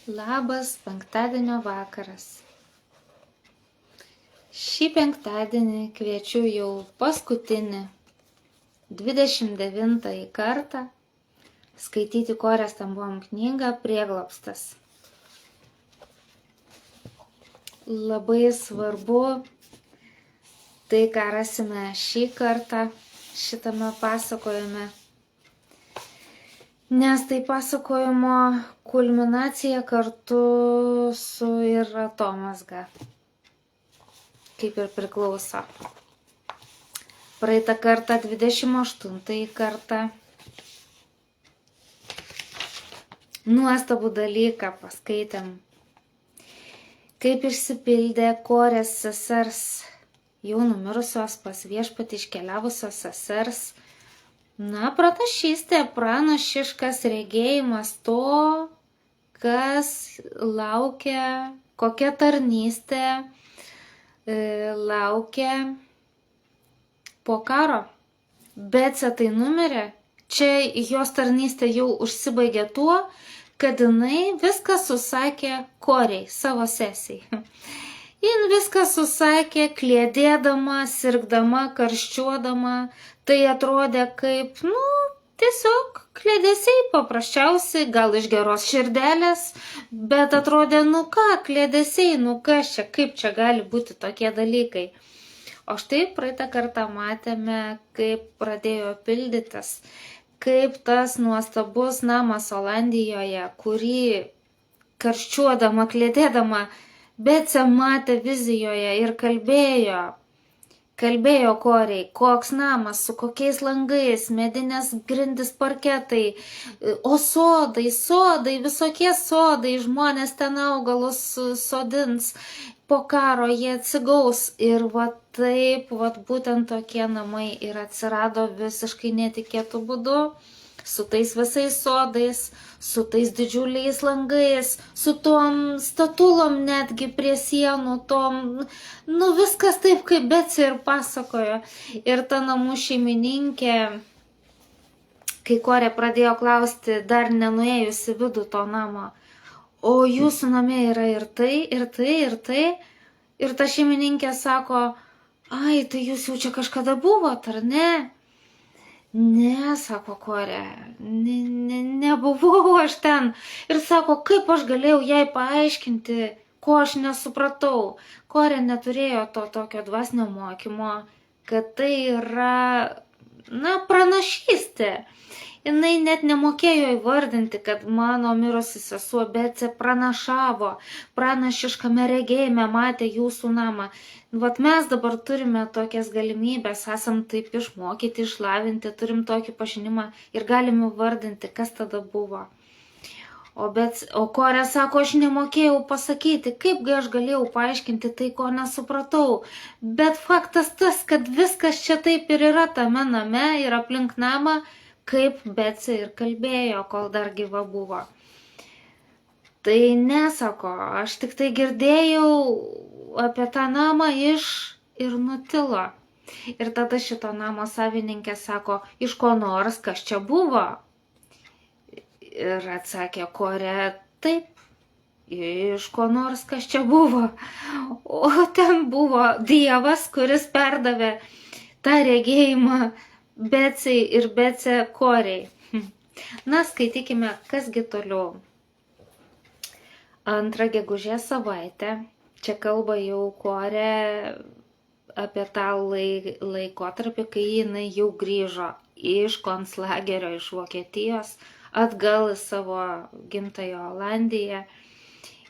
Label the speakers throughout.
Speaker 1: Labas penktadienio vakaras. Šį penktadienį kviečiu jau paskutinį 29 kartą skaityti Korės ten buvom knygą Prieglobstas. Labai svarbu tai, ką rasime šį kartą šitame pasakojime. Nes tai pasakojimo kulminacija kartu su ir atomazga, kaip ir priklauso. Praeitą kartą, 28 kartą, nuostabų dalyką paskaitėm, kaip išsipildė Korės sesers, jau numirusios pas viešpatį iškeliavusios sesers, pranašystė, pranašiškas regėjimas to, kas laukia, kokia tarnystė laukia po karo. Betsė tai numirė, čia jos tarnystė jau užsibaigė tuo, kad jinai viską susakė Korei, savo sesijai. Jin viską susakė, kliedėdama, sirgdama, karščiuodama. Tai atrodė kaip, tiesiog kliedesiai paprasčiausiai, gal iš geros širdelės, bet atrodė, kliedesiai, kas čia, kaip čia gali būti tokie dalykai. O štai praeitą kartą matėme, kaip pradėjo pildytis, kaip tas nuostabus namas Olandijoje, kurį karščiuodama, kliedėdama, Betsė matė vizijoje ir kalbėjo Korei, koks namas, su kokiais langais, medinės grindys, parketai, o sodai, visokie sodai, žmonės ten augalus sodins, po karo jie atsigaus. Ir taip, būtent tokie namai ir atsirado visiškai netikėtų būdų, su tais visais sodais, su tais didžiuliais langais, su tom statulom netgi prie sienų, viskas taip, kaip Betsė ir pasakojo. Ir ta namų šeimininkė, kai Korė pradėjo klausti, dar nenuėjus į vidų to namo, o jūsų name yra ir tai, ir tai, ir tai. Ir ta šeimininkė sako, ai, tai jūs jau čia kažkada buvot, ar ne? Ne, sako Korė, nebuvau aš ten. Ir sako, kaip aš galėjau jai paaiškinti, ko aš nesupratau. Korė neturėjo to tokio dvasinio mokymo, kad tai yra, pranašystė. Jinai net nemokėjo įvardinti, kad mano mirusi sesuo Betsė pranašavo, pranašiškame regėjime matė jūsų namą. Mes dabar turime tokias galimybės, esam taip išmokyti, išlavinti, turim tokį pažinimą ir galim įvardinti, kas tada buvo. O Korė sako, aš nemokėjau pasakyti, kaipgi aš galėjau paaiškinti tai, ko nesupratau. Bet faktas tas, kad viskas čia taip ir yra tame name ir aplink namą, kaip Betsė ir kalbėjo, kol dar gyva buvo. Tai nesako, aš tik tai girdėjau apie tą namą ir nutilo. Ir tada šito namo savininkė sako, iš ko nors, kas čia buvo? Ir atsakė Korė, taip, iš ko nors, kas čia buvo. O ten buvo Dievas, kuris perdavė tą regėjimą Betsei ir Betsė Korei. Skaitykime, kasgi toliau. 2 gegužės savaitę, čia kalba jau Korė apie tą laikotarpį, kai jinai jau grįžo iš konclagerio iš Vokietijos, atgal į savo gimtąją Olandiją.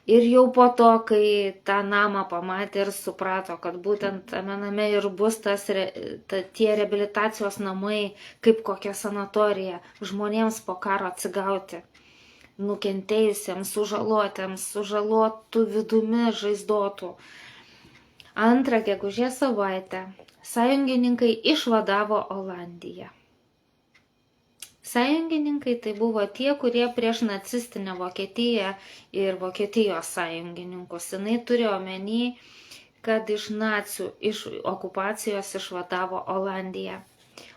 Speaker 1: Ir jau po to, kai tą namą pamatė ir suprato, kad būtent tame name ir bus tie reabilitacijos namai, kaip kokia sanatorija, žmonėms po karo atsigauti, nukentėjusiems, sužalotų vidumi, žaizdotų. 2 gegužės savaitę sąjungininkai išvadavo Olandiją. Sąjungininkai tai buvo tie, kurie prieš nacistinę Vokietiją ir Vokietijos sąjungininkus. Jinai turėjo omeny, kad iš nacių, iš okupacijos išvadavo Olandiją.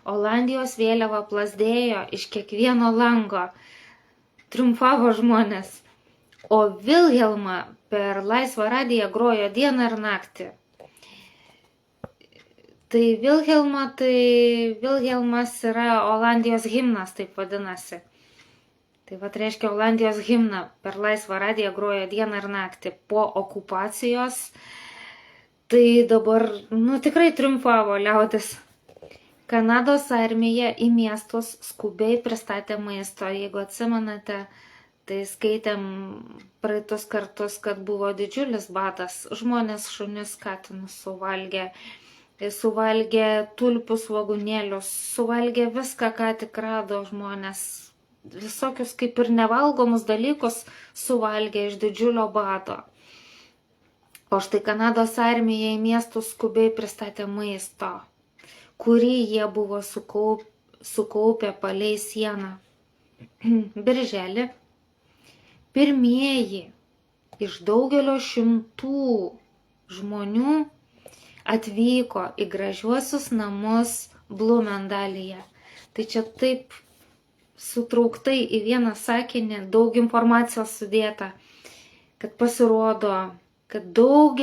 Speaker 1: Olandijos vėliava plazdėjo iš kiekvieno lango. Triumfavo žmonės. O Vilhelma per laisvą radiją grojo dieną ir naktį. Tai Vilhelmas yra Olandijos himnas, taip vadinasi. Tai reiškia Olandijos himną per laisvą radiją grojo dieną ir naktį po okupacijos. Tai dabar, tikrai triumfavo liaudis. Kanados armija į miestus skubiai pristatė maisto. Jeigu atsimenate, tai skaitėm praeitus kartus, kad buvo didžiulis badas. Žmonės šunis katinus suvalgė tulpių svogūnėlius, suvalgė viską, ką tik rado žmonės. Visokius kaip ir nevalgomus dalykus suvalgė iš didžiulio bado. O štai Kanados armija į miestus skubiai pristatė maisto, kurį jie buvo sukaupę palei sieną. Birželį pirmieji iš daugelio šimtų žmonių atvyko į gražiuosius namus Blumendalyje. Tai čia taip sutrauktai į vieną sakinį daug informacijos sudėta, kad pasirodo, kad daug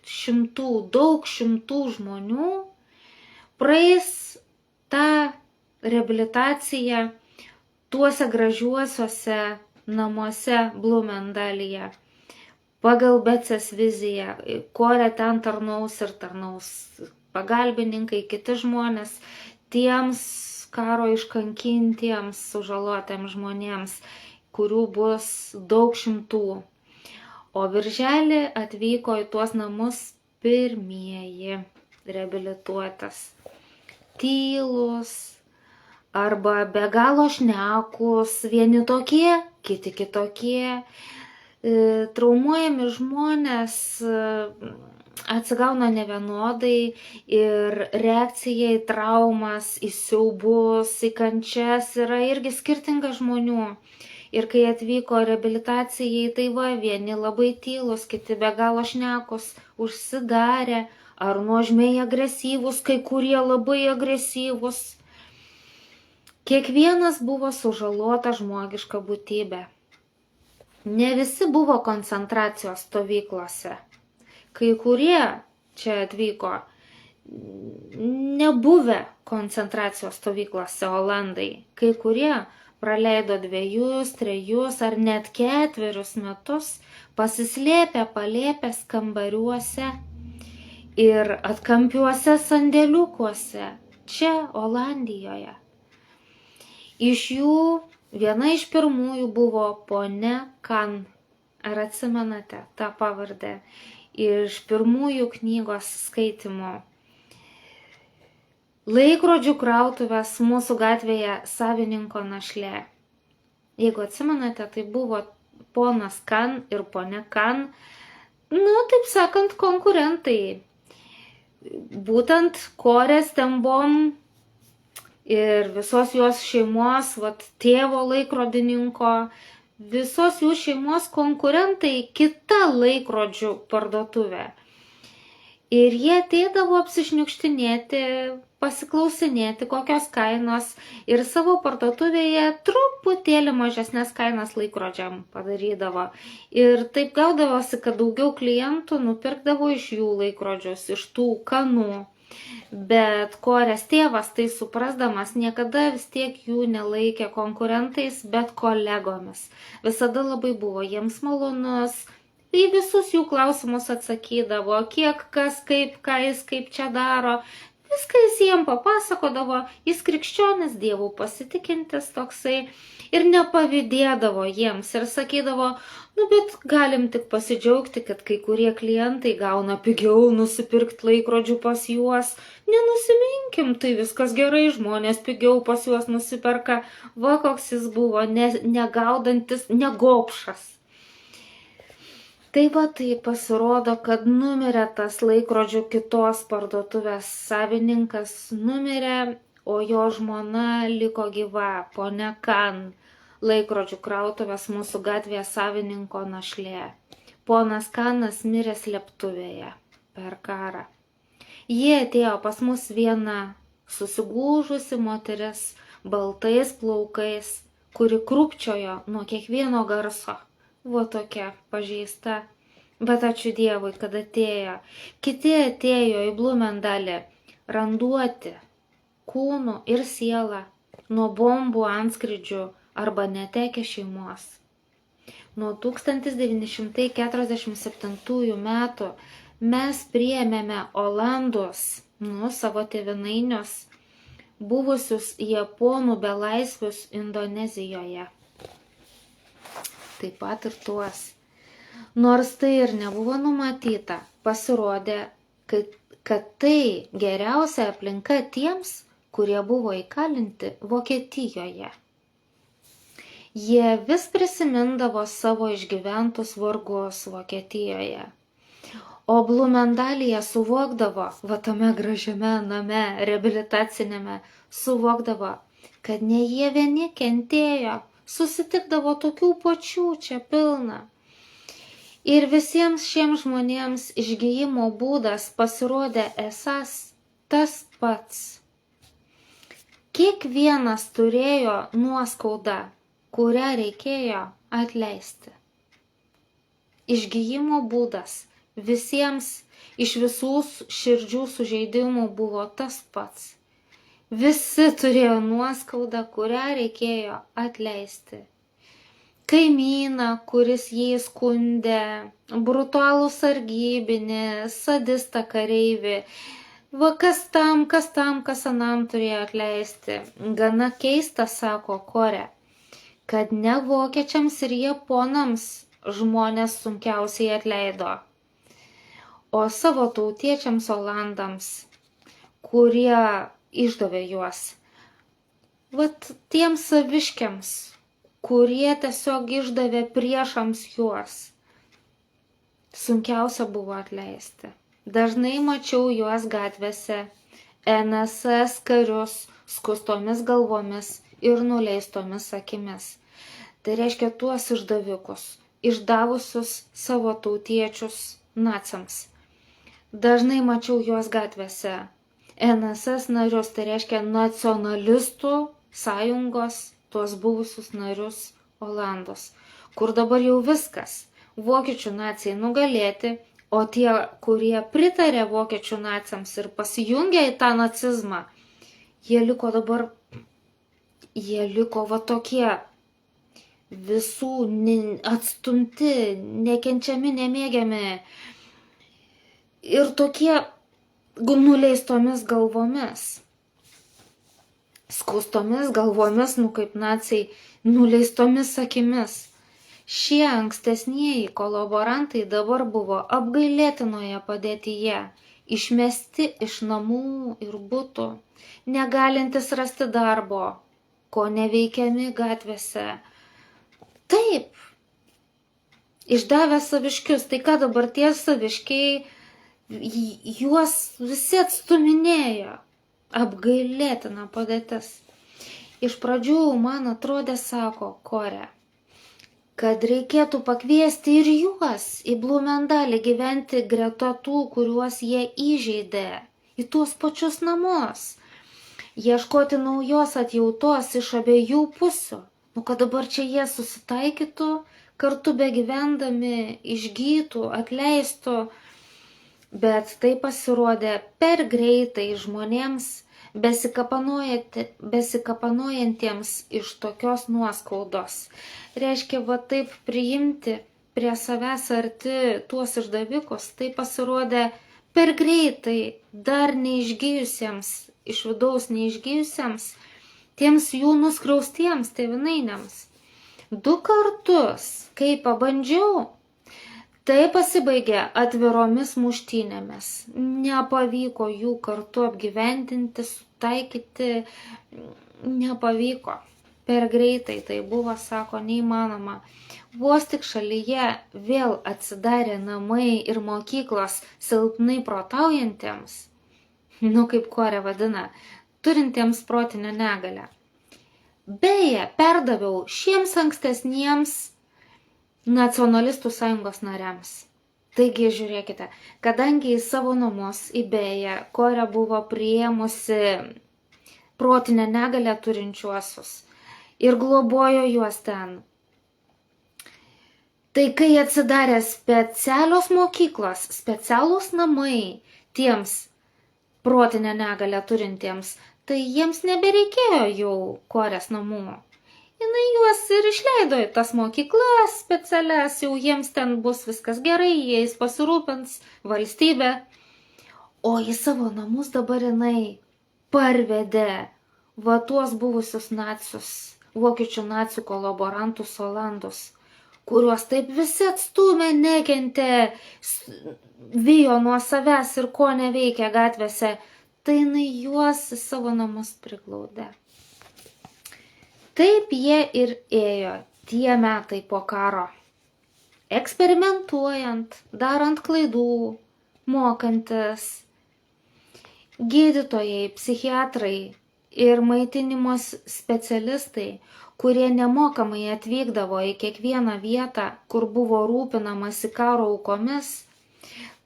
Speaker 1: šimtų žmonių praeis tą reabilitaciją tuose gražiuosiuose namuose Blumendalyje. Pagal Becės viziją, Korė ten tarnaus ir tarnaus pagalbininkai, kiti žmonės, tiems karo iškankintiems, sužalotiems žmonėms, kurių bus daug šimtų. O birželį atvyko į tuos namus pirmieji reabilituotas. Tylus arba be galo šnekus, vieni tokie, kiti kitokie. Traumuojami žmonės atsigauna nevienodai ir reakcija į traumas, į siaubus, į kančias yra irgi skirtinga žmonių. Ir kai atvyko reabilitacijai, tai vieni labai tylus, kiti be galo šnekus, užsidarę ar nuožmiai agresyvus, kai kurie labai agresyvus. Kiekvienas buvo sužalota žmogiška būtybė. Ne visi buvo koncentracijos stovyklose. Kai kurie čia atvyko nebuvę koncentracijos stovyklose olandai. Kai kurie praleido 2, 3 ar net 4 metus pasislėpę palėpės kambariuose ir atkampiuose sandėliukuose čia Olandijoje. Iš jų viena iš pirmųjų buvo ponia Kan. Ar atsimenate tą pavardę? Iš pirmųjų knygos skaitymų. Laikrodžių krautuvės mūsų gatvėje savininko našlė. Jeigu atsimenate, tai buvo ponas Kan ir ponia Kan, taip sakant, konkurentai. Būtent Korės Tembom ir visos jos šeimos, tėvo laikrodininko, visos jų šeimos konkurentai kita laikrodžių parduotuvė. Ir jie ateidavo apsišniukštinėti, pasiklausinėti, kokios kainos, ir savo parduotuvėje truputėlį mažesnės kainas laikrodžiam padarydavo. Ir taip gaudavosi, kad daugiau klientų nupirkdavo iš jų laikrodžius, iš tų Kanų. Bet Korės tėvas, tai suprasdamas, niekada vis tiek jų nelaikė konkurentais, bet kolegomis. Visada labai buvo jiems malonus, į visus jų klausimus atsakydavo, kiek kas, kaip, ką jis kaip čia daro. Viską jis jiems papasakodavo, jis krikščionis, dievų pasitikintis toksai, ir nepavydėdavo jiems ir sakydavo, bet galim tik pasidžiaugti, kad kai kurie klientai gauna pigiau nusipirkti laikrodžių pas juos. Nenusiminkim, tai viskas gerai, žmonės pigiau pas juos nusiperka. Koks jis buvo, negaudantis, negopšas. Tai pasirodo, kad numirė tas laikrodžių kitos parduotuvės savininkas, numirė, o jo žmona liko gyva, ponia Kan, laikrodžių krautuvės mūsų gatvėje savininko našlė. Ponas Kanas mirė slėptuvėje per karą. Jie atėjo pas mus viena, susigūžusi moteris, baltais plaukais, kuri krūpčiojo nuo kiekvieno garso. Va tokia pažeista. Bet ačiū Dievui, kad atėjo. Kiti atėjo į Blumendalį randuoti kūnų ir sielą nuo bombų antskridžių arba netekę šeimos. Nuo 1947 metų mes priėmėme Olandus, savo tėvynainius, buvusius japonų belaisvius Indonezijoje. Taip pat ir tuos. Nors tai ir nebuvo numatyta, pasirodė, kad tai geriausia aplinka tiems, kurie buvo įkalinti Vokietijoje. Jie vis prisimindavo savo išgyventus vargus Vokietijoje. O Blumendalyje suvokdavo, va tame gražiame name, reabilitacinėme, suvokdavo, kad ne jie vieni kentėjo, susitikdavo tokių pačių čia pilna. Ir visiems šiems žmonėms išgijimo būdas pasirodė esąs tas pats. Kiekvienas turėjo nuoskaudą, kurią reikėjo atleisti. Išgijimo būdas visiems iš visų širdžių sužeidimų buvo tas pats. Visi turėjo nuoskaudą, kurią reikėjo atleisti. Kaimyną, kuris jį skundė, brutalų sargybinį, sadistą kareivį, va kas tam, kas anam turėjo atleisti. Gana keista, sako Korė, kad ne vokiečiams ir japonams žmonės sunkiausiai atleido, o savo tautiečiams olandams, kurie išdavė juos. Vat tiems saviškiams, kurie tiesiog išdavė priešams juos, sunkiausia buvo atleisti. Dažnai mačiau juos gatvėse, NSS karius skustomis galvomis ir nuleistomis akimis. Tai reiškia tuos išdavikus, išdavusius savo tautiečius naciams. Dažnai mačiau juos gatvėse. NSS narius, tai reiškia nacionalistų sąjungos, tuos buvusius narius Olandus, kur dabar jau viskas. Vokiečių nacijai nugalėti, o tie, kurie pritarė vokiečių naciams ir pasijungė į tą nacizmą, jie liko va tokie visų atstumti, nekenčiami, nemėgiami ir tokie nuleistomis galvomis. Skustomis galvomis, kaip naciai, nuleistomis akimis. Šie ankstesnieji kolaborantai dabar buvo apgailėtinoje padėtyje, išmesti iš namų ir butų, negalintis rasti darbo, ko neveikiami gatvėse. Taip, išdavę saviškius, tai ką dabar tie saviškiai, juos visi atstuminėjo. Apgailėtina padėtis. Iš pradžių man atrodė, sako Korė, kad reikėtų pakviesti ir juos į Blumendalį gyventi greta tų, kuriuos jie įžeidė, į tuos pačius namus. Ieškoti naujos atjautos iš abiejų pusių, kad dabar čia jie susitaikytų, kartu begyvendami, išgytų, atleistų. Bet tai pasirodė per greitai žmonėms besikapanojantiems iš tokios nuoskaudos. Reiškia, va taip priimti prie savęs arti tuos išdavikus, tai pasirodė per greitai dar neišgijusiems, iš vidaus neišgijusiems, tiems jų nuskriaustiems tėvynainiams. 2 kartus, kai pabandžiau, tai pasibaigė atviromis muštynėmis. Nepavyko jų kartu apgyvendinti, sutaikyti, nepavyko. Per greitai tai buvo, sako, neįmanoma. Vos tik šalyje vėl atsidarė namai ir mokyklos silpnai protaujantiems, kaip Korė vadina, turintiems protinę negalią. Beje, perdaviau šiems ankstesniems nacionalistų sąjungos nariams. Taigi, žiūrėkite, kadangi į savo namus, į Beją, Korė buvo priėmusi protinę negalią turinčiuosius, ir globojo juos ten. Tai kai atsidarė specialios mokyklos, specialūs namai tiems protinę negalią turintiems, tai jiems nebereikėjo jau Korės namų. Jinai juos ir išleido į tas mokyklas specialias, jau jiems ten bus viskas gerai, jais pasirūpins valstybė. O į savo namus dabar jinai parvedė va tuos buvusius nacius, vokiečių nacių kolaborantus olandus, kuriuos taip visi atstumė, nekentė, vijo nuo savęs ir ko neveikia gatvėse, tai jinai juos į savo namus priglaudė. Taip jie ir ėjo tie metai po karo, eksperimentuojant, darant klaidų, mokantis. Gydytojai, psichiatrai ir maitinimos specialistai, kurie nemokamai atvykdavo į kiekvieną vietą, kur buvo rūpinamasi karo aukomis,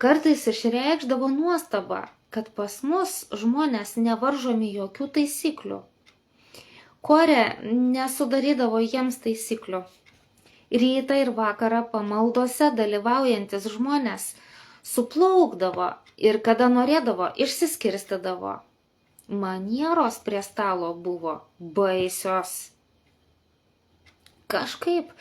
Speaker 1: kartais išreikšdavo nuostabą, kad pas mus žmonės nevaržomi jokių taisyklių. Korė nesudarydavo jiems taisyklių. Rytą ir vakarą pamaldose dalyvaujantis žmonės suplaukdavo ir kada norėdavo išsiskirstydavo. Manieros prie stalo buvo baisios. Kažkaip,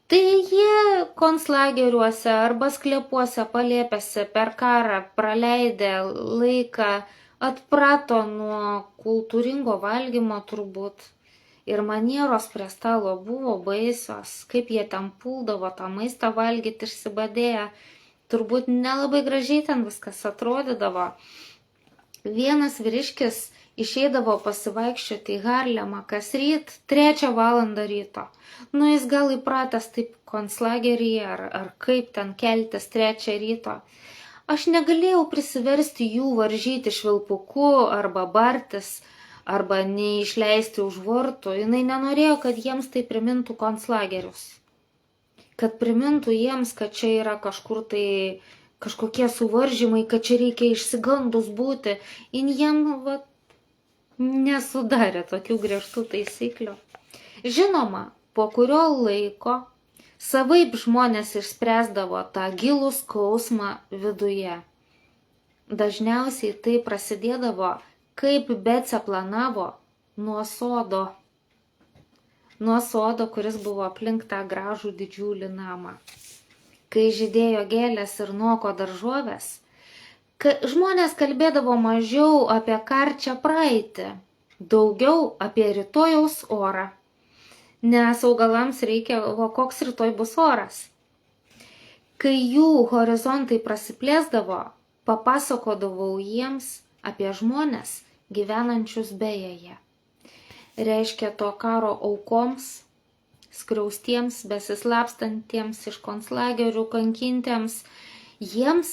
Speaker 1: tai jie konclageriuose arba sklepuose palėpėse per karą praleidę laiką atprato nuo kultūringo valgymo turbūt. Ir manieros prie stalo buvo baisios, kaip jie ten puldavo tą maistą valgyti išsibadėję. Turbūt nelabai gražiai ten viskas atrodydavo. Vienas vyriškis išeidavo pasivaikščioti į Harlemą kas ryt 3 valandą ryto. Nu, jis gal įpratęs taip konclageryje ar kaip ten keltis 3 ryto. Aš negalėjau prisiversti jų varžyti švilpuku arba bartis, arba neišleisti už vartų. Jinai nenorėjo, kad jiems tai primintų konclagerius. Kad primintų jiems, kad čia yra kažkur tai kažkokie suvaržymai, kad čia reikia išsigandus būti. Jin jiem nesudarė tokių griežtų taisyklių. Žinoma, po kurio laiko savaip žmonės išspręsdavo tą gilų skausmą viduje. Dažniausiai tai prasidėdavo, kaip Becė planavo, nuo sodo. Nuo sodo, kuris buvo aplink tą gražų didžiulį namą. Kai žydėjo gėlės ir noko daržovės, žmonės kalbėdavo mažiau apie karčią praeitį, daugiau apie rytojaus orą. Nes augalams reikia, koks rytoj bus oras. Kai jų horizontai prasiplėsdavo, papasakodavau jiems apie žmonės gyvenančius bejoje. Reiškia to karo aukoms, skriaustiems, besislapstantiems iš konclagerių kankintiems, jiems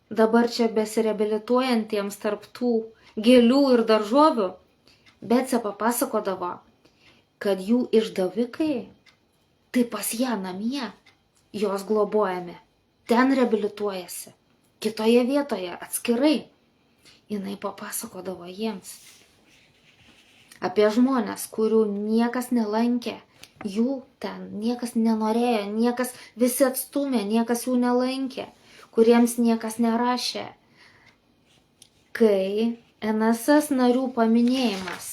Speaker 1: dabar čia besireabilituojantiems tarp tų gėlių ir daržovių, Becė papasakodavo, kad jų išdavikai, tai pas ją namie, jos globojami, ten reabilituojasi, kitoje vietoje atskirai. Jinai papasakodavo jiems apie žmonės, kurių niekas nelankė, jų ten niekas nenorėjo, niekas visi atstumė, niekas jų nelankė, kuriems niekas nerašė. Kai NSS narių paminėjimas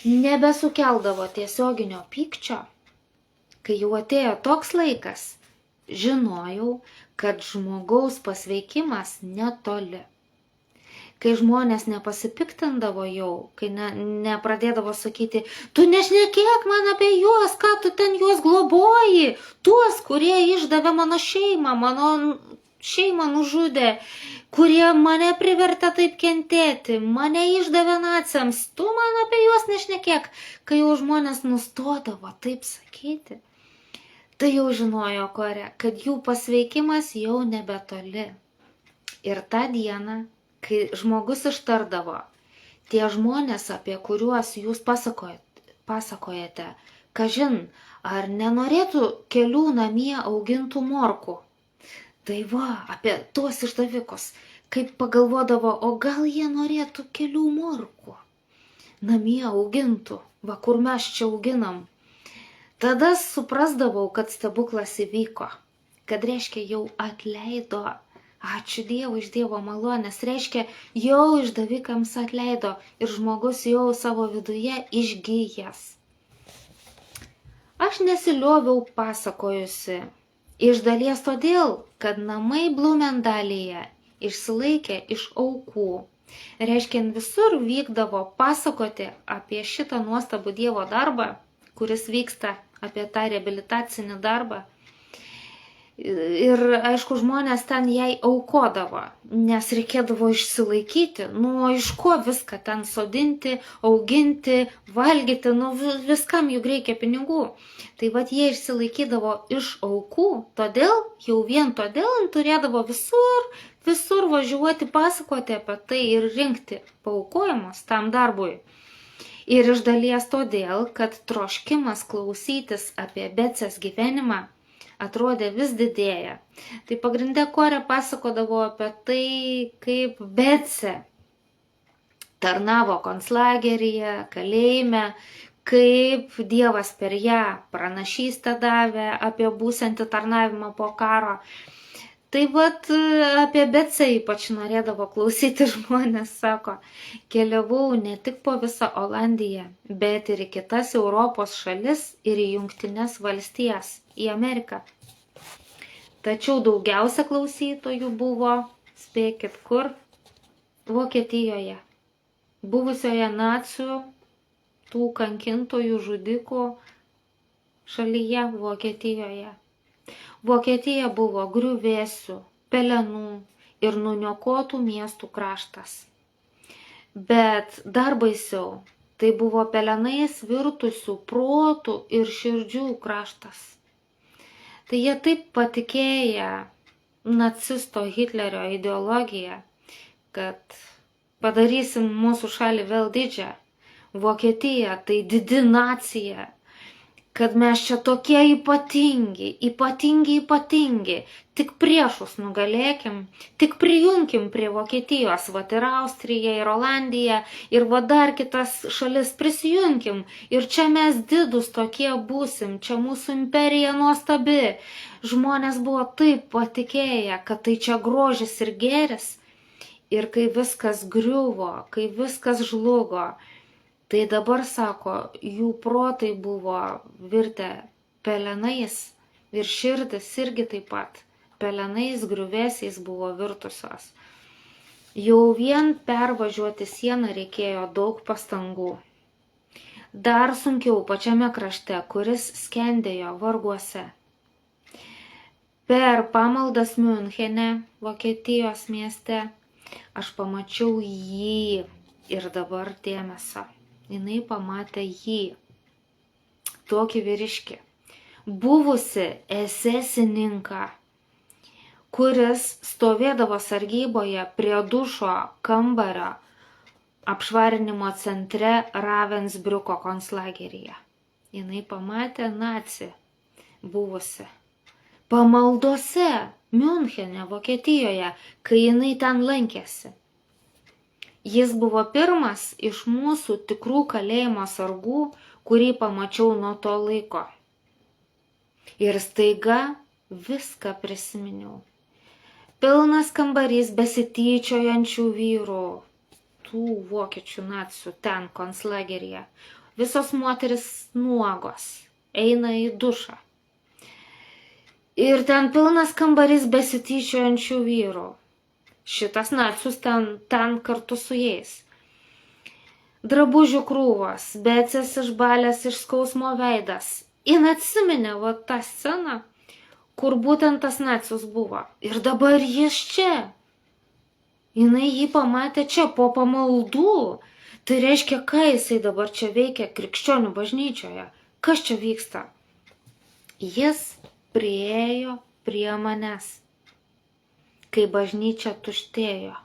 Speaker 1: nebesukeldavo tiesioginio pykčio, kai jau atėjo toks laikas, žinojau, kad žmogaus pasveikimas netoli. Kai žmonės nepasipiktindavo jau, kai nepradėdavo sakyti, tu nešnekėk man apie juos, ką tu ten juos globoji, tuos, kurie išdavė mano šeimą nužudė, kurie mane privertė taip kentėti, mane išdavė naciams, tu man apie juos nešnekėk. Kai jau žmonės nustodavo taip sakyti, tai jau žinojo Korė, kad jų pasveikimas jau nebetoli. Ir tą dieną, kai žmogus ištardavo, tie žmonės, apie kuriuos jūs pasakojate, kažin, ar nenorėtų kelių namie augintų morkų. Tai va, apie tuos išdavikus, kaip pagalvodavo, o gal jie norėtų kelių morkų. namie augintų, va kur mes čia auginam. Tada suprasdavau, kad stebuklas įvyko, kad reiškia jau atleido. Ačiū Dievui iš Dievo malonės, reiškia jau išdavikams atleido ir žmogus jau savo viduje išgyjęs. Aš nesilioviau pasakojusi, iš dalies todėl, kad namai Blumendalyje išsilaikė iš aukų. Reiškia, visur vykdavo pasakoti apie šitą nuostabų Dievo darbą, kuris vyksta, apie tą reabilitacinį darbą. Ir aišku, žmonės ten jai aukodavo, nes reikėdavo išsilaikyti, iš ko viską ten sodinti, auginti, valgyti, viskam juk reikia pinigų. Tai vat jie išsilaikydavo iš aukų, jau vien todėl turėdavo visur važiuoti, pasakoti apie tai ir rinkti paaukojimus tam darbui. Ir iš dalies todėl, kad troškimas klausytis apie Becės gyvenimą atrodė vis didėja. Tai pagrinde Korė pasakodavo apie tai, kaip Becė tarnavo konclageryje, kalėjime, kaip Dievas per ją pranašystę davė apie būsiantį tarnavimą po karo. Tai vat apie Becę ypač norėdavo klausyti žmonės, sako, keliavau ne tik po visą Olandiją, bet ir į kitas Europos šalis ir į Jungtines valstijas, į Ameriką. Tačiau daugiausia klausytojų buvo, spėkit kur, Vokietijoje, buvusioje nacių, tų kankintojų žudikų šalyje Vokietijoje. Vokietija buvo griuvėsių, pelenų ir nuniokotų miestų kraštas. Bet dar baisiau, tai buvo pelenais virtusių protų ir širdžių kraštas. Tai jie taip patikėję nacisto Hitlerio ideologiją, kad padarysim mūsų šalį vėl didžią. Vokietija tai didi nacija. Kad mes čia tokie ypatingi, tik priešus nugalėkim, tik prijunkim prie Vokietijos, vat ir Austrija, ir Olandija, ir va dar kitas šalis prisijunkim, ir čia mes didus tokie būsim, čia mūsų imperija nuostabi. Žmonės buvo taip patikėję, kad tai čia grožis ir gėris, ir kai viskas griuvo, kai viskas žlugo, tai dabar, sako, jų protai buvo virtę pelenais ir širdis irgi taip pat. Pelenais, griuvėsiais buvo virtusios. Jau vien pervažiuoti sieną reikėjo daug pastangų. Dar sunkiau pačiame krašte, kuris skendėjo varguose. Per pamaldas Münchene, Vokietijos mieste, aš pamačiau jį ir dabar dėmesio. Jinai pamatė jį, tokį vyriškį, buvusi esesininką, kuris stovėdavo sargyboje prie dušo kambario apšvarinimo centre Ravensbriuko konclageryje. Jinai pamatė nacį, buvusi pamaldose Münchene, Vokietijoje, kai jinai ten lankėsi. Jis buvo pirmas iš mūsų tikrų kalėjimo sargų, kurį pamačiau nuo to laiko. Ir staiga viską prisiminiau. Pilnas kambarys besityčiojančių vyrų, tų vokiečių nacių ten konclageryje. Visos moteris nuogos, eina į dušą. Ir ten pilnas kambarys besityčiojančių vyrų. Šitas nacius ten kartu su jais. Drabužių krūvos, Becės išbalęs iš skausmo veidas. Jin atsiminė tą sceną, kur būtent tas nacius buvo. Ir dabar jis čia. Jinai jį pamatė čia po pamaldų. Tai reiškia, ką jisai dabar čia veikia krikščionių bažnyčioje. Kas čia vyksta? Jis priėjo prie manęs, kai bažnyčia tuštėjo.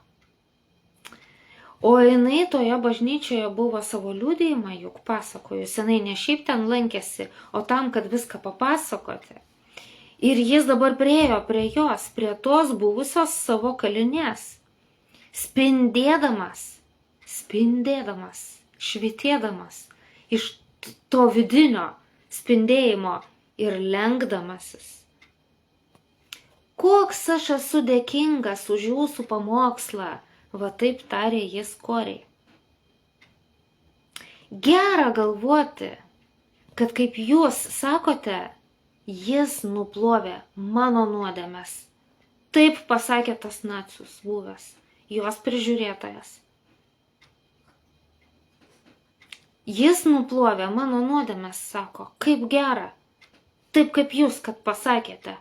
Speaker 1: O jinai toje bažnyčioje buvo savo liudijimą juk pasakojus. Jinai ne šiaip ten lankėsi, o tam, kad viską papasakoti. Ir jis dabar priėjo prie jos, prie tos buvusios savo kalinės. Spindėdamas švytėdamas iš to vidinio spindėjimo ir lenkdamasis. Koks aš esu dėkingas už jūsų pamokslą, va taip tarė jis Korei. Gera galvoti, kad kaip jūs sakote, jis nuplovė mano nuodėmes. Taip pasakė tas nacius buvęs, jos prižiūrėtojas. Jis nuplovė mano nuodėmes, sako, kaip gera, taip kaip jūs, kad pasakėte.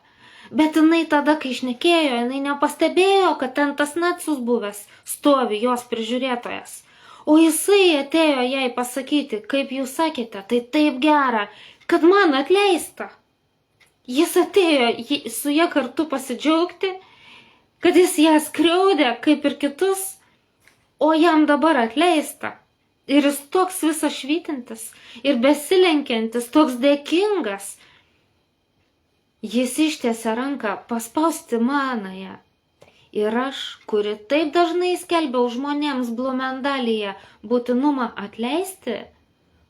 Speaker 1: Bet jinai tada, kai šnekėjo, jinai nepastebėjo, kad ten tas nacius buvęs stovi, jos prižiūrėtojas. O jisai atėjo jai pasakyti, kaip jūs sakėte, tai taip gera, kad man atleista. Jis atėjo su ja kartu pasidžiaugti, kad jis ją skriaudė, kaip ir kitus, o jam dabar atleista. Ir jis toks visas švytintis ir besilenkiantis, toks dėkingas. Jis ištiesė ranką paspausti manąją. Ir aš, kuri taip dažnai skelbiau žmonėms Blumendalyje būtinumą atleisti,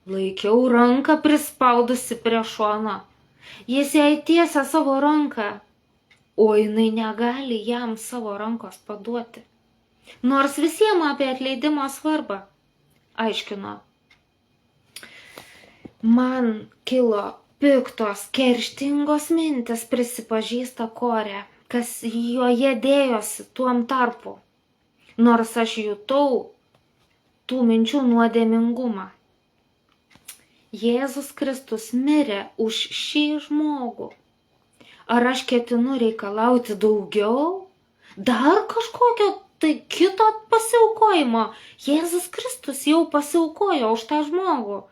Speaker 1: laikiau ranką prispaudusi prie šono. Jis jai tiesė savo ranką, o jinai negali jam savo rankos paduoti. Nors visiems apie atleidimo svarbą aiškino. Man kilo piktos, kerštingos mintis, prisipažįsta Korė, kas joje dėjosi tuom tarpu, nors aš jutau tų minčių nuodėmingumą. Jėzus Kristus mirė už šį žmogų. Ar aš ketinu reikalauti daugiau? Dar kažkokio tai kito pasiaukojimo? Jėzus Kristus jau pasiaukojo už tą žmogų.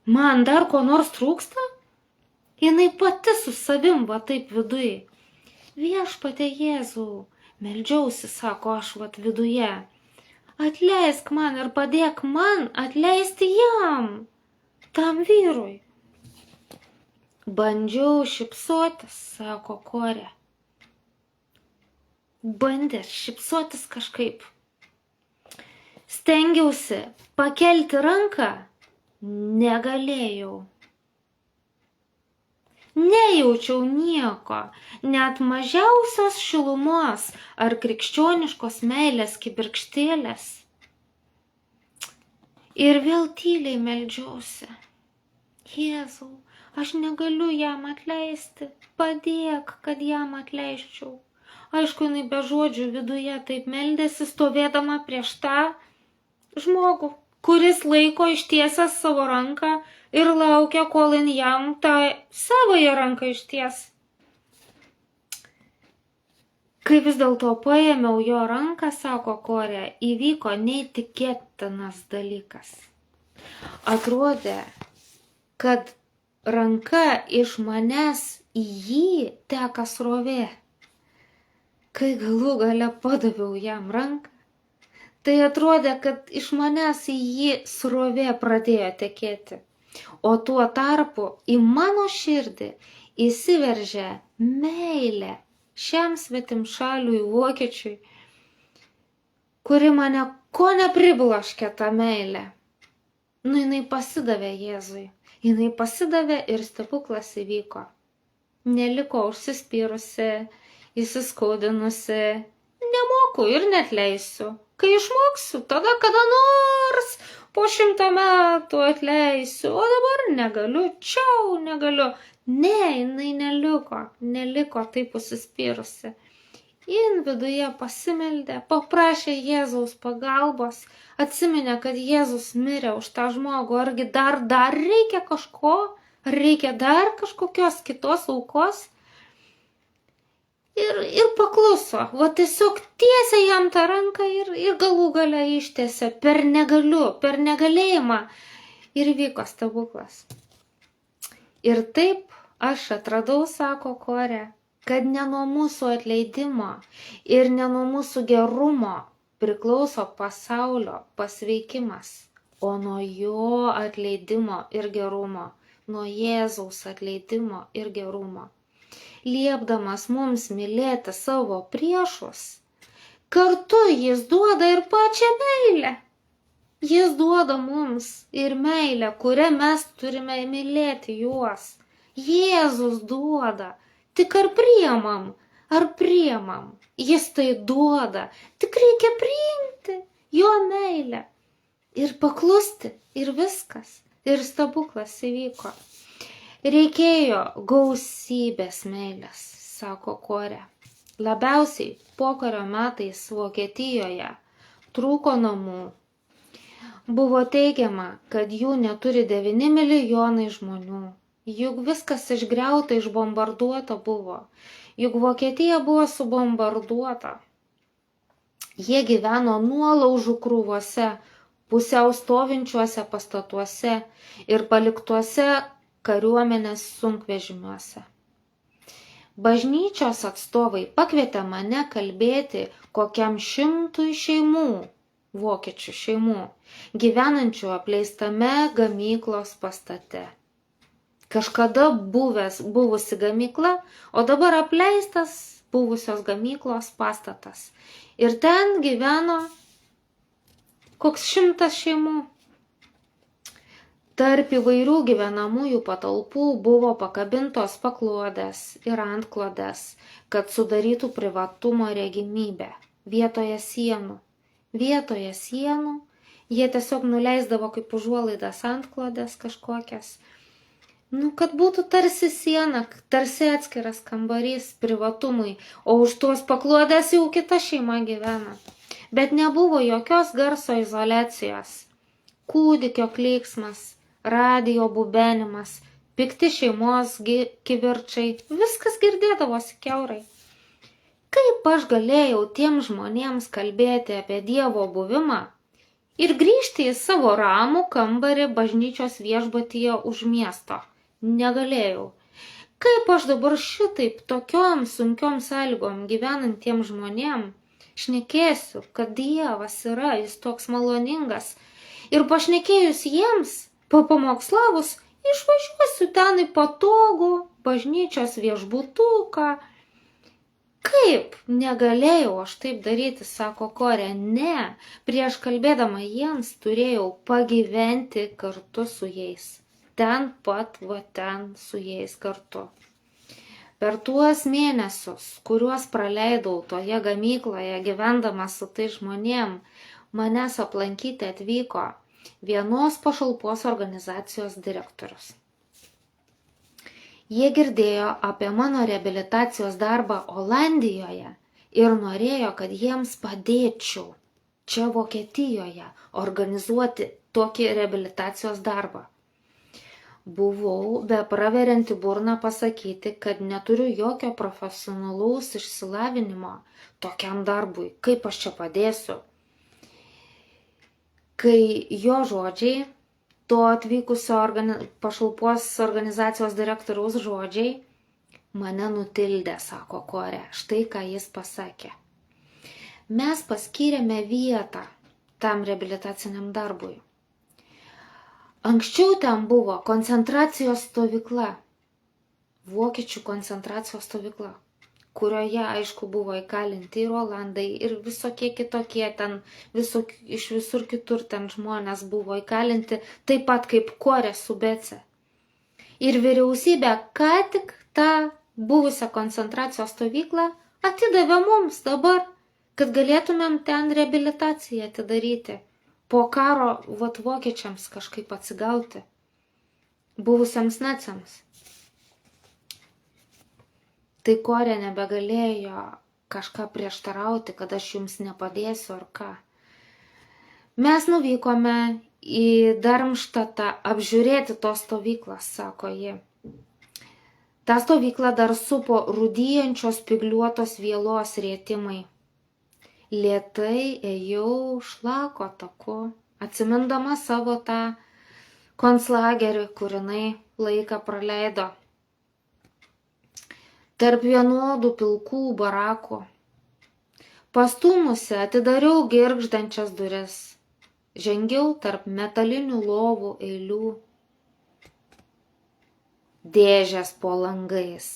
Speaker 1: Man dar ko nors trūksta? Jinai pati su savim va taip viduje. Viešpatie Jėzau, meldžiausi, sako aš vat viduje. Atleisk man ir padėk man atleisti jam, tam vyrui. Bandžiau šypsotis, sako Korė. Bandė šypsotis kažkaip. Stengiausi pakelti ranką, negalėjau. Nejaučiau nieko, net mažiausios šilumos ar krikščioniškos meilės kibirkštėlės. Ir vėl tyliai meldžiausi. Jėzau, aš negaliu jam atleisti, padėk, kad jam atleisčiau. Aišku, jinai be žodžių viduje taip meldėsi, stovėdama prieš tą žmogų, kuris laiko ištiesęs savo ranką ir laukia, kol jam tą savoje ranką išties. Kai vis dėlto paėmiau jo ranką, sako Korė, įvyko neįtikėtinas dalykas. Atrodė, kad ranka iš manęs į jį teka srovė. Kai galų gale padaviau jam ranką, tai atrodė, kad iš manęs į jį srovė pradėjo tekėti. O tuo tarpu į mano širdį įsiveržė meilė šiam svetimšaliui vokiečiui, kuri mane ko nepribloškė tą meilę. Jinai pasidavė Jėzui. Jinai pasidavė ir stebuklas įvyko. Neliko užsispyrusi, įsiskaudinusi. Nemoku ir neatleisiu. Kai išmoksiu, tada kada nors po 100 metų atleisiu, o dabar negaliu, negaliu. Ne, jinai neliko taip užsispyrusi. Jin viduje pasimeldė, paprašė Jėzaus pagalbos, atsiminė, kad Jėzus mirė už tą žmogų, argi dar reikia kažko, ar reikia dar kažkokios kitos aukos. Ir pakluso, va tiesiog tiesė jam tą ranką ir galų gale ištiesė per negalėjimą ir vyko stebuklas. Ir taip aš atradau, sako Korė, kad ne nuo mūsų atleidimo ir ne nuo mūsų gerumo priklauso pasaulio pasveikimas, o nuo jo atleidimo ir gerumo, nuo Jėzaus atleidimo ir gerumo. Liepdamas mums mylėti savo priešus, kartu jis duoda ir pačią meilę. Jis duoda mums ir meilę, kurią mes turime mylėti juos. Jėzus duoda. Tik ar priimam? Ar priimam? Jis tai duoda. Tik reikia priimti jo meilę. Ir paklusti. Ir viskas. Ir stebuklas įvyko. Reikėjo gausybės meilės, sako Korė. Labiausiai pokario metais Vokietijoje trūko namų. Buvo teigiama, kad jų neturi 9 milijonai žmonių. Juk viskas išgriauta, išbombarduota buvo. Juk Vokietija buvo subombarduota. Jie gyveno nuolaužų krūvose, pusiau stovinčiuose pastatuose ir paliktuose kariuomenės sunkvežimiuose. Bažnyčios atstovai pakvietė mane kalbėti kokiam 100 šeimų, vokiečių šeimų, gyvenančių apleistame gamyklos pastate. Kažkada buvusi gamykla, o dabar apleistas buvusios gamyklos pastatas. Ir ten gyveno koks 100 šeimų. Tarp įvairių gyvenamųjų patalpų buvo pakabintos paklodės ir antklodės, kad sudarytų privatumo regimybę. Vietoje sienų jie tiesiog nuleisdavo kaip užuolaidas antklodės kažkokias. Kad būtų tarsi siena, tarsi atskiras kambarys privatumui, o už tuos paklodės jau kita šeima gyvena. Bet nebuvo jokios garso izoliacijos. Kūdikio klyksmas, radijo bubenimas, pikti šeimos kivirčai, viskas girdėdavosi kiaurai. Kaip aš galėjau tiems žmonėms kalbėti apie Dievo buvimą ir grįžti į savo ramų kambarį bažnyčios viešbutyje už miesto? Negalėjau. Kaip aš dabar šitaip tokiom sunkiom sąlygom gyvenantiem žmonėm šnekėsiu, kad Dievas yra, jis toks maloningas, ir pašnekėjus jiems, papamokslavus, išvažiuosiu ten į patogų bažnyčios viešbutuką. Kaip negalėjau aš taip daryti, sako Korė, ne, prieš kalbėdama jiems turėjau pagyventi kartu su jais. Ten pat, ten su jais kartu. Per tuos mėnesius, kuriuos praleidau toje gamykloje gyvendama su tai žmonėm, manęs aplankyti atvyko vienos pašalpos organizacijos direktorius. Jie girdėjo apie mano reabilitacijos darbą Olandijoje ir norėjo, kad jiems padėčiau čia Vokietijoje organizuoti tokį reabilitacijos darbą. Buvau bepraverianti burną pasakyti, kad neturiu jokio profesionalaus išsilavinimo tokiam darbui. Kaip aš čia padėsiu? Kai jo žodžiai, to atvykusio pašalpos organizacijos direktoriaus žodžiai, mane nutildė, sako Korė. Štai ką jis pasakė. Mes paskyrėme vietą tam reabilitaciniam darbui. Anksčiau ten buvo koncentracijos stovykla, vokiečių koncentracijos stovykla, kurioje, aišku, buvo įkalinti ir olandai, ir visokie kitokie ten, iš visur kitur ten žmonės buvo įkalinti, taip pat kaip Korė su Bece. Ir vyriausybė ką tik tą buvusią koncentracijos stovyklą atidavė mums dabar, kad galėtumėm ten reabilitaciją atidaryti. Po karo vokiečiams kažkaip atsigauti, buvusiams naciams. Tai Korė nebegalėjo kažką prieštarauti, kad aš jums nepadėsiu ar ką. Mes nuvykome į Darmštatą apžiūrėti tos stovyklas, sako ji. Ta stovykla dar supo rūdyjančios spygliuotos vielos rėtimai. Lėtai ėjau šlako taku, atsimindama savo tą konclagerį, kur jinai laiką praleido. Tarp vienodų pilkų barakų. Pastūmusi atidariau girgždančias duris. Žengiau tarp metalinių lovų eilių. Dėžės po langais,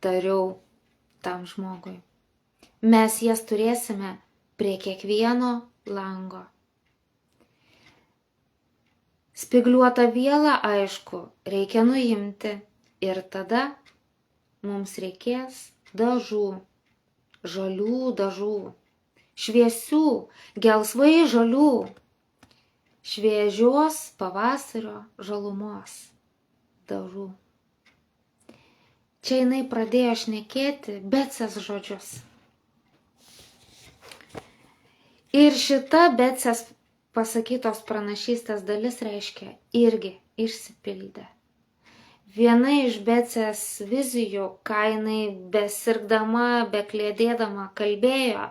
Speaker 1: tariau tam žmogui. Mes jas turėsime prie kiekvieno lango. Spygliuotą vielą, aišku, reikia nuimti. Ir tada mums reikės dažų, žalių dažų, šviesių, gelsvai žalių, šviežios pavasario žalumos dažų. Čia jinai pradėjo šnekėti Becės žodžius. Ir šita Becės pasakytos pranašystės dalis reiškia irgi išsipildė. Viena iš Becės vizijų, ką jinai besirgdama, beklėdėdama kalbėjo,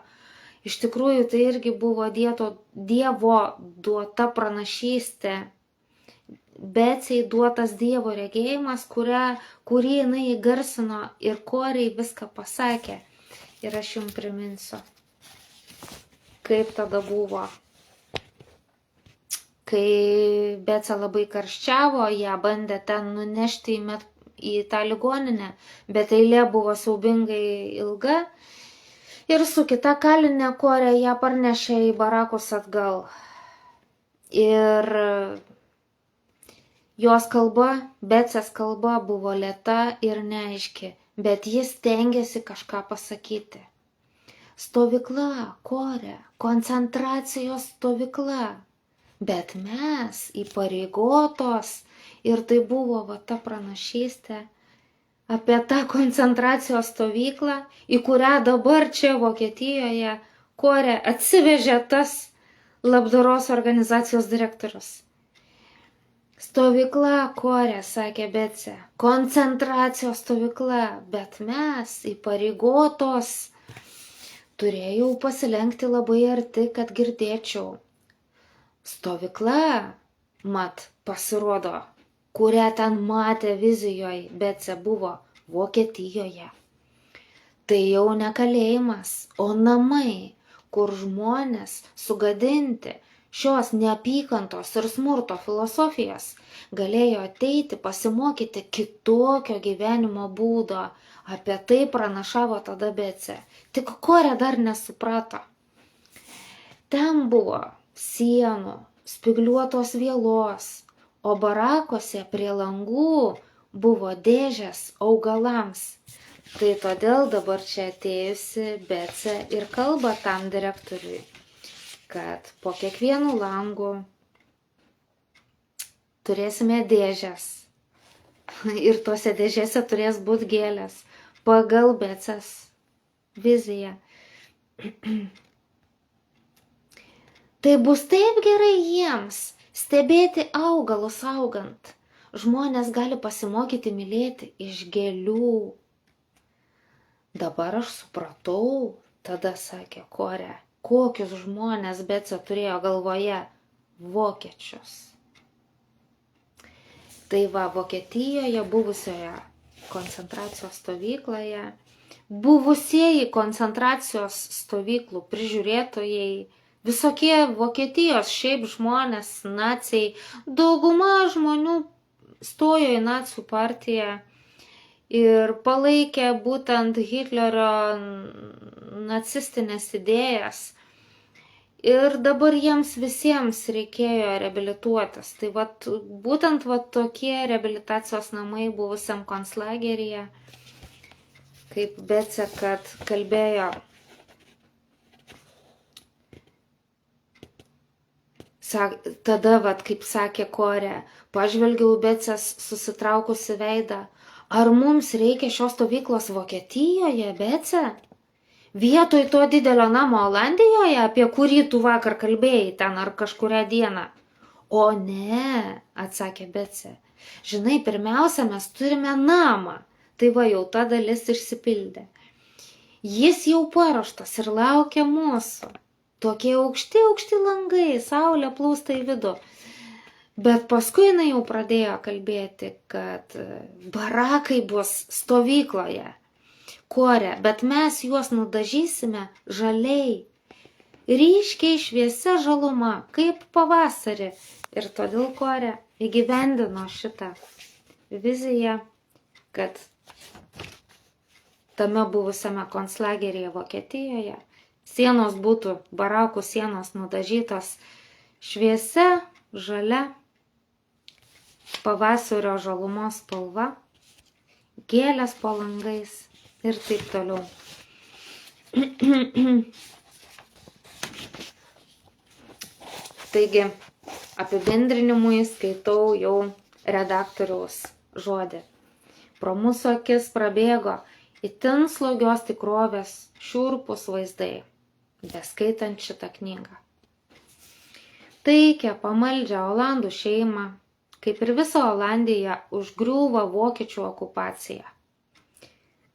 Speaker 1: iš tikrųjų tai irgi buvo Dievo duota pranašystė. Becei duotas Dievo regėjimas, kurį jinai įgarsino ir koriai viską pasakė. Ir aš jums priminsiu, kaip tada buvo. Kai Becė labai karščiavo, ją bandė ten nunešti į tą ligoninę, bet eilė buvo siaubingai ilga. Ir su kita kalinė korė ją parnešė į barakus atgal. Ir jos kalba, Becės kalba buvo lėta ir neaiški, bet jis stengiasi kažką pasakyti. Stovykla, korė, koncentracijos stovykla. Bet mes įpareigotos, ir tai buvo ta pranašystė apie tą koncentracijos stovyklą, į kurią dabar čia Vokietijoje korė atsivežė tas labdaros organizacijos direktorius. Stovykla, korė, sakė Becė, koncentracijos stovykla, bet mes įpareigotos. Turėjau pasilenkti labai arti, kad girdėčiau. Stovykla, mat, pasirodo, kurią ten matė vizijoje, Becė buvo Vokietijoje. Tai jau ne kalėjimas, o namai, kur žmonės sugadinti šios neapykantos ir smurto filosofijos galėjo ateiti pasimokyti kitokio gyvenimo būdo. Apie tai pranašavo tada Becė. Tik korė dar nesuprato. Ten buvo sienų, spygliuotos vielos, o barakose prie langų buvo dėžės augalams. Tai todėl dabar čia atėjusi Becė ir kalba tam direktoriui, kad po kiekvienų langų turėsime dėžės. Ir tose dėžėse turės būti gėlės pagal Becės viziją. Tai bus taip gerai jiems stebėti augalus augant. Žmonės gali pasimokyti mylėti iš gėlių. Dabar aš supratau, tada sakė korė, kokius žmonės Becė turėjo galvoje - vokiečius. Tai va, Vokietijoje buvusioje koncentracijos stovykloje, buvusieji koncentracijos stovyklų prižiūrėtojai, visokie Vokietijos šiaip žmonės, naciai, dauguma žmonių stojo į nacių partiją ir palaikė būtent Hitlerio nacistinės idėjas. Ir dabar jiems visiems reikėjo reabilituotis. Tai būtent tokie reabilitacijos namai buvusiam konclageryje, kaip Becė, kad kalbėjo. Tada, kaip sakė korė, pažvelgiau Becės susitraukusi veidą. Ar mums reikia šios stovyklos Vokietijoje, Becė? Vietoj to didelio namo Olandijoje, apie kurį tu vakar kalbėjai ten ar kažkurią dieną? O ne, atsakė Becė. Žinai, pirmiausia, mes turime namą. Tai va, jau ta dalis išsipildė. Jis jau paruoštas ir laukia mūsų. Tokie aukšti langai, saulė plūsta į vidų. Bet paskui jinai jau pradėjo kalbėti, kad barakai bus stovykloje. Korė, bet mes juos nudažysime žaliai, ryškiai šviesia žaluma, kaip pavasarį. Ir todėl korė įgyvendino šitą viziją, kad tame buvusiame konclageryje Vokietijoje sienos būtų, barakų sienos nudažytos šviesia, žalia pavasario žalumos spalva, gėlės po langais ir taip toliau. Taigi, apibendrinimui skaitau jau redaktoriaus žodį. Pro mūsų akis prabėgo itin slogios tikrovės šiurpus vaizdai, beskaitant šitą knygą. Taikią, pamaldžią olandų šeimą, kaip ir visą Olandiją, užgriūva vokiečių okupacija.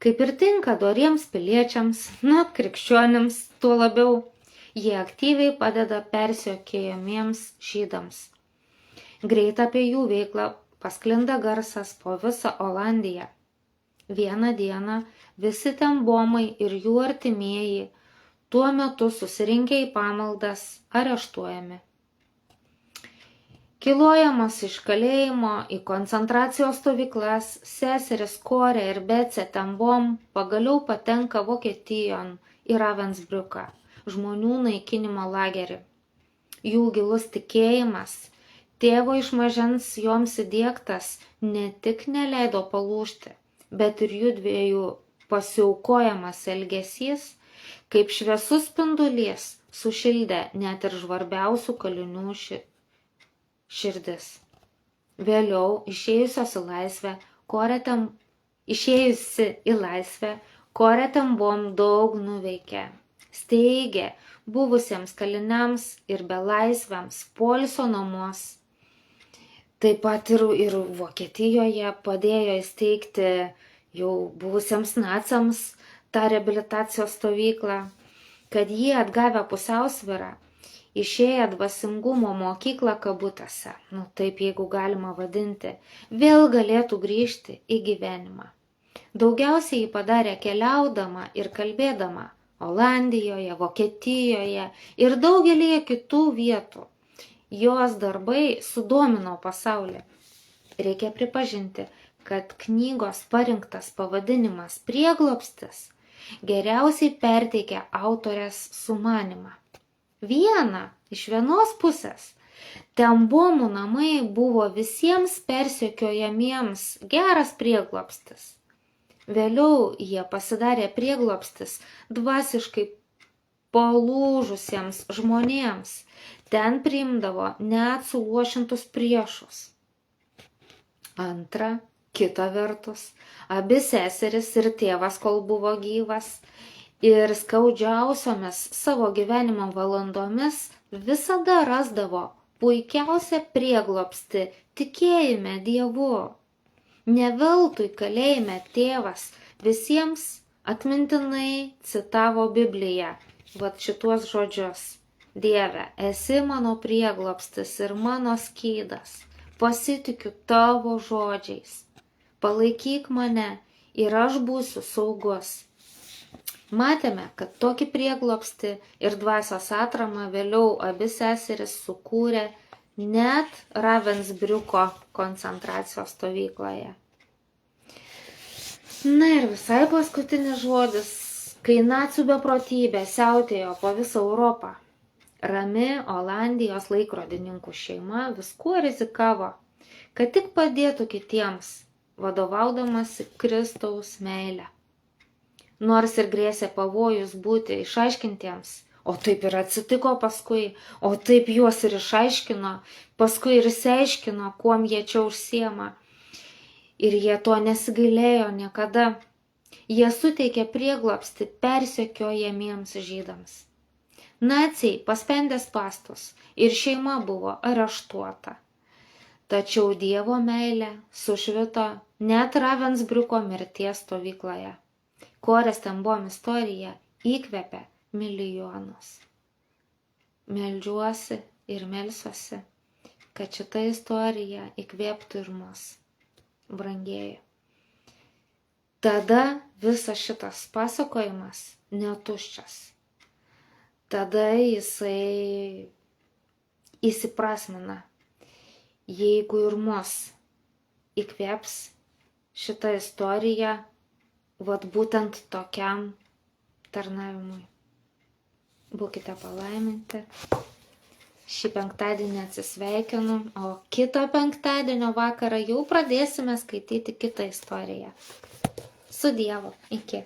Speaker 1: Kaip ir tinka doriems piliečiams, krikščionims, tuo labiau, jie aktyviai padeda persekiojamiems žydams. Greit apie jų veiklą pasklinda garsas po visą Olandiją. Vieną dieną visi ten bomai ir jų artimieji tuo metu susirinkę į pamaldas areštuojami. Kilojamas iš kalėjimo į koncentracijos stovyklas, seseris Korė ir Becė Tembom pagaliau patenka Vokietijon į Ravensbriuką, žmonių naikinimo lagerį. Jų gilus tikėjimas, tėvo iš mažens joms įdiegtas, ne tik neleido palūžti, bet ir jų dviejų pasiaukojamas elgesys, kaip šviesus spindulys, sušildė net ir žvarbiausių kalinių širdis. Vėliau, išėjusi į laisvę, Korė Tembom daug nuveikė. Steigė buvusiems kaliniams ir belaisviams poilsio namus. Taip pat ir Vokietijoje padėjo įsteigti jau buvusiems naciams tą reabilitacijos stovyklą, kad jie atgavę pusiausvyrą, išėję dvasingumo mokyklą kabutėse, taip jeigu galima vadinti, vėl galėtų grįžti į gyvenimą. Daugiausiai jį padarė keliaudama ir kalbėdama Olandijoje, Vokietijoje ir daugelį kitų vietų. Jos darbai sudomino pasaulį. Reikia pripažinti, kad knygos parinktas pavadinimas Prieglobstis geriausiai perteikia autorės sumanimą. Iš vienos pusės, Tembomų namai buvo visiems persekiojamiems geras prieglobstis. Vėliau jie pasidarė prieglobstis dvasiškai palūžusiems žmonėms. Ten priimdavo net suluošintus priešus. Antra, kita vertus, abi seseris ir tėvas, kol buvo gyvas, ir skaudžiausiomis savo gyvenimo valandomis visada rasdavo puikiausią prieglobstį tikėjime Dievu. Ne veltui kalėjime tėvas visiems atmintinai citavo Bibliją, šituos žodžius. Dieve, esi mano prieglobstis ir mano skydas, pasitikiu tavo žodžiais. Palaikyk mane ir aš būsiu saugus. Matėme, kad tokį prieglobstį ir dvasios atramą vėliau abi seseris sukūrė net Ravensbriuko koncentracijos stovykloje. Ir visai paskutinis žodis, kai nacių beprotybė siautėjo po visą Europą. Rami Olandijos laikrodininkų šeima viskuo rizikavo, kad tik padėtų kitiems, vadovaudamasi Kristaus meile. Nors ir grėsė pavojus būti išaiškintiems, o taip ir atsitiko paskui, o taip juos ir išaiškino, paskui ir išsiaiškino, kuom jie čia užsiema. Ir jie to nesigailėjo niekada. Jie suteikė prieglobstį persekiojamiems žydams. Naciai paspendė spąstus ir šeima buvo areštuota. Tačiau Dievo meilė sušvito net Ravensbriuko mirties stovykloje. Korės Tembom istorija įkvepia milijonus. Meldžiuosi ir melsiuosi, kad šita istorija įkvėptų ir mus, brangieji. Tada visas šitas pasakojimas netuščias. Tada jisai įsiprasmina, jeigu ir mus įkvėps šitą istoriją, būtent tokiam tarnavimui. Būkite palaiminti. Šį penktadienį atsisveikinu, o kito penktadienio vakarą jau pradėsime skaityti kitą istoriją. Su Dievu. Iki.